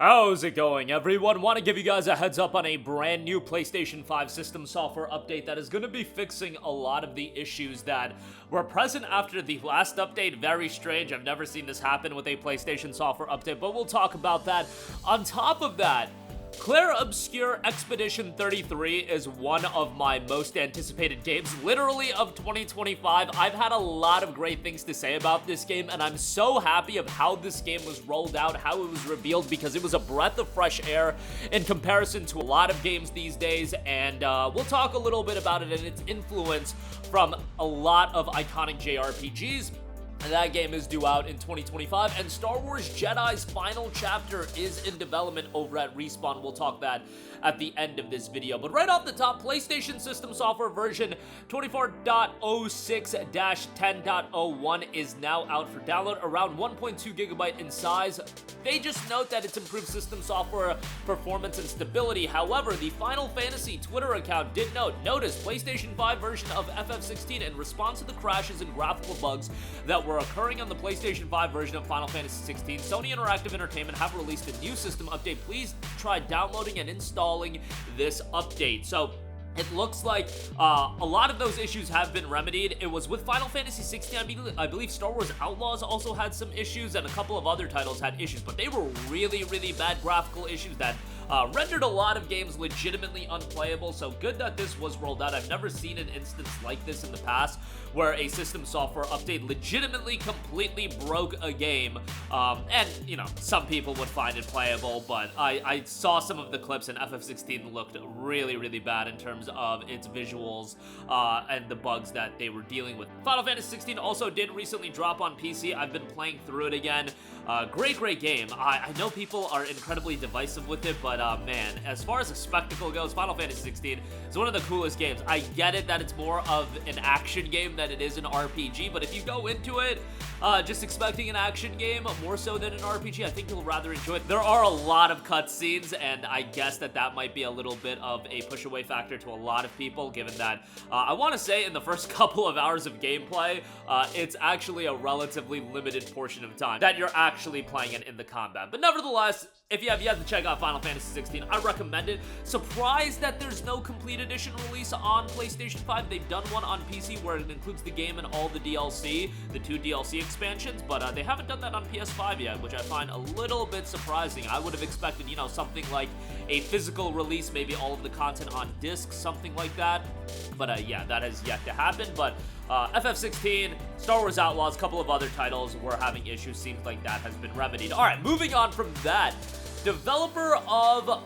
How's it going, everyone? Want to give you guys a heads up on a brand new PlayStation 5 system software update that is going to be fixing a lot of the issues that were present after the last update. Very strange. I've never seen this happen with a PlayStation software update, but we'll talk about that. On top of that, Clair Obscur Expedition 33 is one of my most anticipated games, literally of 2025. I've had a lot of great things to say about this game, and I'm so happy of how this game was rolled out, how it was revealed, because it was a breath of fresh air in comparison to a lot of games these days, and we'll talk a little bit about it and its influence from a lot of iconic JRPGs. That game is due out in 2025, and Star Wars Jedi's final chapter is in development over at Respawn. We'll talk that at the end of this video. But right off the top, PlayStation System Software version 24.06-10.01 is now out for download, around 1.2 gigabyte in size. They just note that it's improved system software performance and stability. However, the Final Fantasy Twitter account did notice PlayStation 5 version of FF16 in response to the crashes and graphical bugs that were occurring on the PlayStation 5 version of Final Fantasy XVI. Sony Interactive Entertainment have released a new system update. Please try downloading and installing this update. So it looks like a lot of those issues have been remedied. It was with Final Fantasy XVI, I believe Star Wars Outlaws also had some issues, and a couple of other titles had issues, but they were really, really bad graphical issues that rendered a lot of games legitimately unplayable. So good that this was rolled out. I've never seen an instance like this in the past where a system software update legitimately completely broke a game. And, you know, some people would find it playable, but I saw some of the clips, and FF16 looked really, really bad in terms of its visuals and the bugs that they were dealing with. Final Fantasy XVI also did recently drop on PC. I've been playing through it again. Great game. I know people are incredibly divisive with it, but man, as far as a spectacle goes, Final Fantasy XVI is one of the coolest games. I get it that it's more of an action game than it is an RPG, but if you go into it just expecting an action game more so than an RPG, I think you'll rather enjoy it. There are a lot of cutscenes, and I guess that might be a little bit of a push-away factor to a lot of people, given that I want to say in the first couple of hours of gameplay, it's actually a relatively limited portion of time that you're actually playing it in the combat. But nevertheless, if you have yet to check out Final Fantasy XVI, I recommend it. Surprised that there's no complete edition release on PlayStation 5. They've done one on PC where it includes the game and all the DLC, the 2 DLC expansions, but they haven't done that on PS5 yet, which I find a little bit surprising. I would have expected, you know, something like a physical release, maybe all of the content on disc, something like that. But yeah, that has yet to happen. But FF16, Star Wars Outlaws, a couple of other titles were having issues. Seems like that has been remedied. All right, moving on from that. Developer of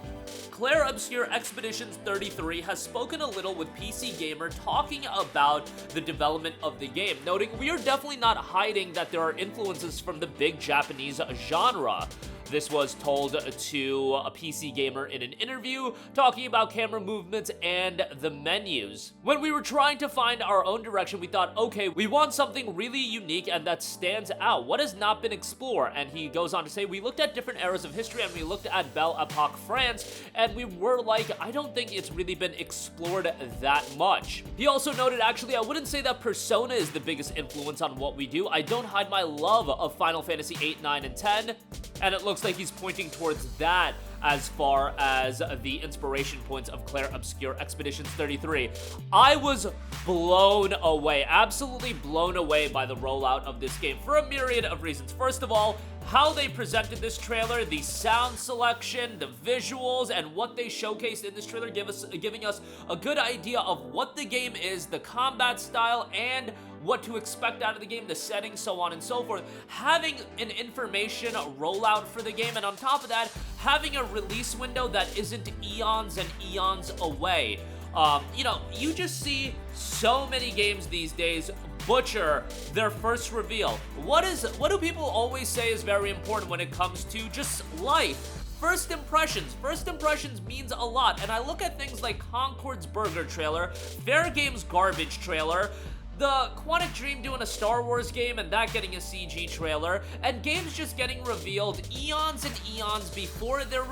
Clair Obscur Expeditions 33 has spoken a little with PC Gamer, talking about the development of the game, noting we are definitely not hiding that there are influences from the big Japanese genre. This was told to a PC Gamer in an interview, talking about camera movements and the menus. When we were trying to find our own direction, we thought, okay, we want something really unique and that stands out. What has not been explored? And he goes on to say, we looked at different eras of history, and we looked at Belle Epoque France, and we were like, I don't think it's really been explored that much. He also noted, actually, I wouldn't say that Persona is the biggest influence on what we do. I don't hide my love of Final Fantasy 8, 9, and 10, and it looks like he's pointing towards that as far as the inspiration points of Clair Obscur Expeditions 33. I was blown away, absolutely blown away by the rollout of this game for a myriad of reasons. First of all, how they presented this trailer, the sound selection, the visuals, and what they showcased in this trailer giving us a good idea of what the game is, the combat style, and what to expect out of the game, the settings, so on and so forth. Having an information rollout for the game, and on top of that, having a release window that isn't eons and eons away. You know, you just see so many games these days butcher their first reveal. What do people always say is very important when it comes to just life? First impressions. First impressions means a lot, and I look at things like Concord's Burger trailer, Fair Game's Garbage trailer, the Quantic Dream doing a Star Wars game and that getting a CG trailer, and games just getting revealed eons and eons before they're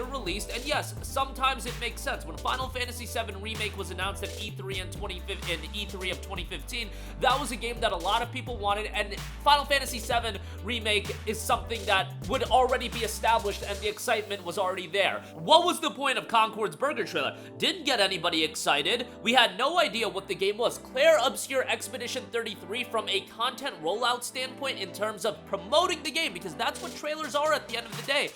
released. And yes, sometimes it makes sense. When Final Fantasy VII Remake was announced at E3 in E3 of 2015, that was a game that a lot of people wanted, and Final Fantasy VII Remake is something that would already be established and the excitement was already there. What was the point of Concord's Burger trailer? Didn't get anybody excited. We had no idea what the game was. Clair, Obscur, Expedition 33 from a content rollout standpoint in terms of promoting the game, because that's what trailers are at the end of the day,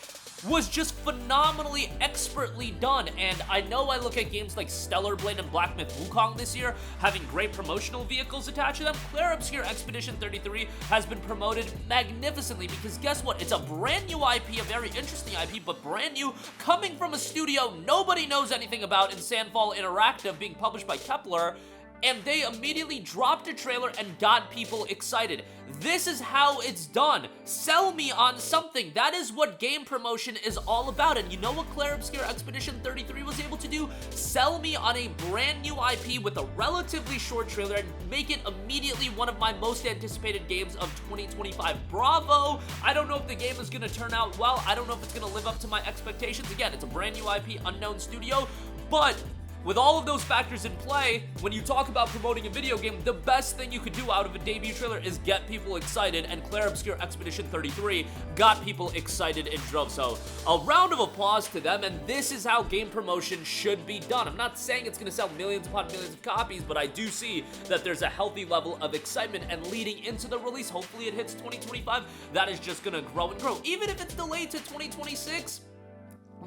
was just phenomenally expertly done. And I know I look at games like Stellar Blade and Black Myth Wukong this year having great promotional vehicles attached to them. Clair Obscur Expedition 33 has been promoted magnificently because guess what? It's a brand new IP, a very interesting IP, but brand new, coming from a studio nobody knows anything about in Sandfall Interactive, being published by Kepler. And they immediately dropped a trailer and got people excited. This is how it's done. Sell me on something. That is what game promotion is all about. And you know what Clair Obscur Expedition 33 was able to do? Sell me on a brand new IP with a relatively short trailer and make it immediately one of my most anticipated games of 2025. Bravo! I don't know if the game is going to turn out well. I don't know if it's going to live up to my expectations. Again, it's a brand new IP, unknown studio, but with all of those factors in play, when you talk about promoting a video game, the best thing you could do out of a debut trailer is get people excited, and Clair Obscur Expedition 33 got people excited in droves. So a round of applause to them, and this is how game promotion should be done. I'm not saying it's going to sell millions upon millions of copies, but I do see that there's a healthy level of excitement, and leading into the release, hopefully it hits 2025, that is just going to grow and grow. Even if it's delayed to 2026,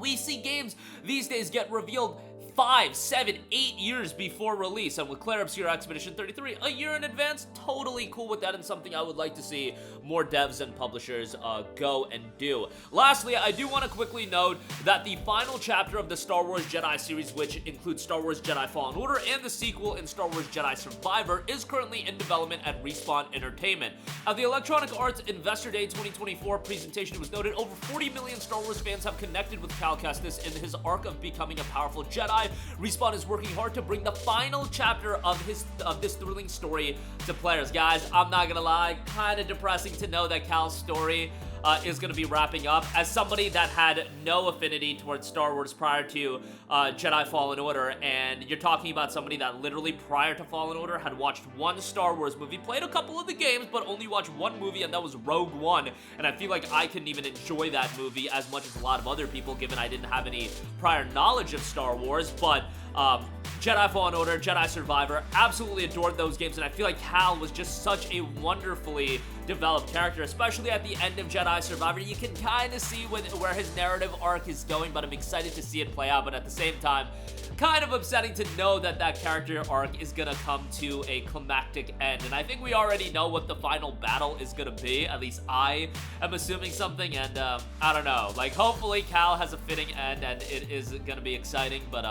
we see games these days get revealed 5, 7, 8 years before release, and with Clair Obscur Expedition 33 a year in advance, totally cool with that, and something I would like to see more devs and publishers go and do. Lastly, I do want to quickly note that the final chapter of the Star Wars Jedi series, which includes Star Wars Jedi Fallen Order and the sequel in Star Wars Jedi Survivor, is currently in development at Respawn Entertainment. At the Electronic Arts Investor Day 2024 presentation, it was noted over 40 million Star Wars fans have connected with Cal Kestis in his arc of becoming a powerful Jedi. Respawn is working hard to bring the final chapter of this thrilling story to players. Guys, I'm not gonna lie, kind of depressing to know that Cal's story is going to be wrapping up. As somebody that had no affinity towards Star Wars prior to Jedi Fallen Order, and you're talking about somebody that literally prior to Fallen Order had watched one Star Wars movie, played a couple of the games, but only watched one movie, and that was Rogue One, and I feel like I couldn't even enjoy that movie as much as a lot of other people, given I didn't have any prior knowledge of Star Wars, but Jedi Fallen Order, Jedi Survivor, absolutely adored those games, and I feel like Cal was just such a wonderfully developed character, especially at the end of Jedi Survivor. You can kind of see where his narrative arc is going, but I'm excited to see it play out, but at the same time, kind of upsetting to know that that character arc is gonna come to a climactic end, and I think we already know what the final battle is gonna be. At least I am assuming something, and I don't know, like, hopefully Cal has a fitting end and it is gonna be exciting, but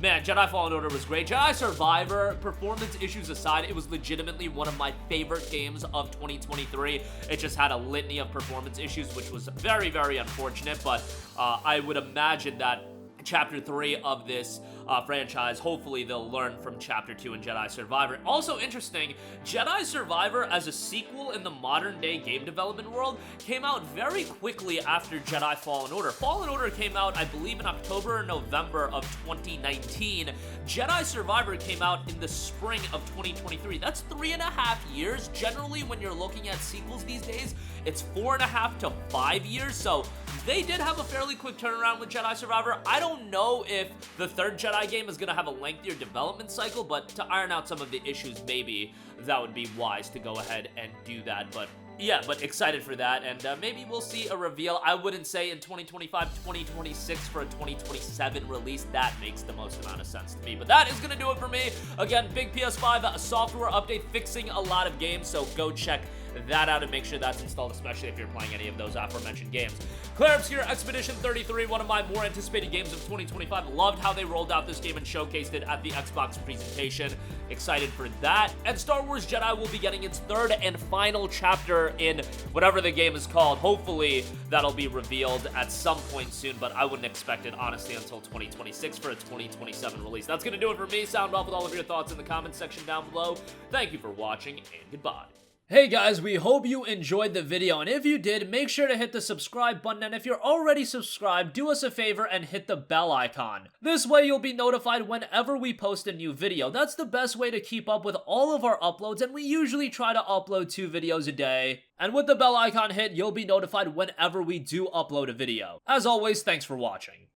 man, Jedi Fallen Order was great. Jedi Survivor, performance issues aside, it was legitimately one of my favorite games of 2023. It just had a litany of performance issues, which was very, very unfortunate, but I would imagine that Chapter 3 of this franchise, hopefully they'll learn from Chapter 2 in Jedi Survivor. Also interesting, Jedi Survivor as a sequel in the modern day game development world came out very quickly after Jedi Fallen Order. Fallen Order came out, I believe, in October or November of 2019. Jedi Survivor came out in the spring of 2023. That's 3.5 years. Generally, when you're looking at sequels these days, it's 4.5 to 5 years, so they did have a fairly quick turnaround with Jedi Survivor. I don't know if the third Jedi game is going to have a lengthier development cycle, but to iron out some of the issues, maybe that would be wise to go ahead and do that. But yeah, but excited for that, and maybe we'll see a reveal. I wouldn't say in 2025, 2026 for a 2027 release. That makes the most amount of sense to me. But that is going to do it for me. Again, big PS5 software update fixing a lot of games, so go check that out and make sure that's installed, especially if you're playing any of those aforementioned games. Clair, Obscur, Expedition 33, one of my more anticipated games of 2025. Loved how they rolled out this game and showcased it at the Xbox presentation. Excited for that. And Star Wars Jedi will be getting its third and final chapter in whatever the game is called. Hopefully, that'll be revealed at some point soon, but I wouldn't expect it, honestly, until 2026 for a 2027 release. That's going to do it for me. Sound off with all of your thoughts in the comments section down below. Thank you for watching, and goodbye. Hey guys, we hope you enjoyed the video, and if you did, make sure to hit the subscribe button, and if you're already subscribed, do us a favor and hit the bell icon. This way you'll be notified whenever we post a new video. That's the best way to keep up with all of our uploads, and we usually try to upload 2 videos a day. And with the bell icon hit, you'll be notified whenever we do upload a video. As always, thanks for watching.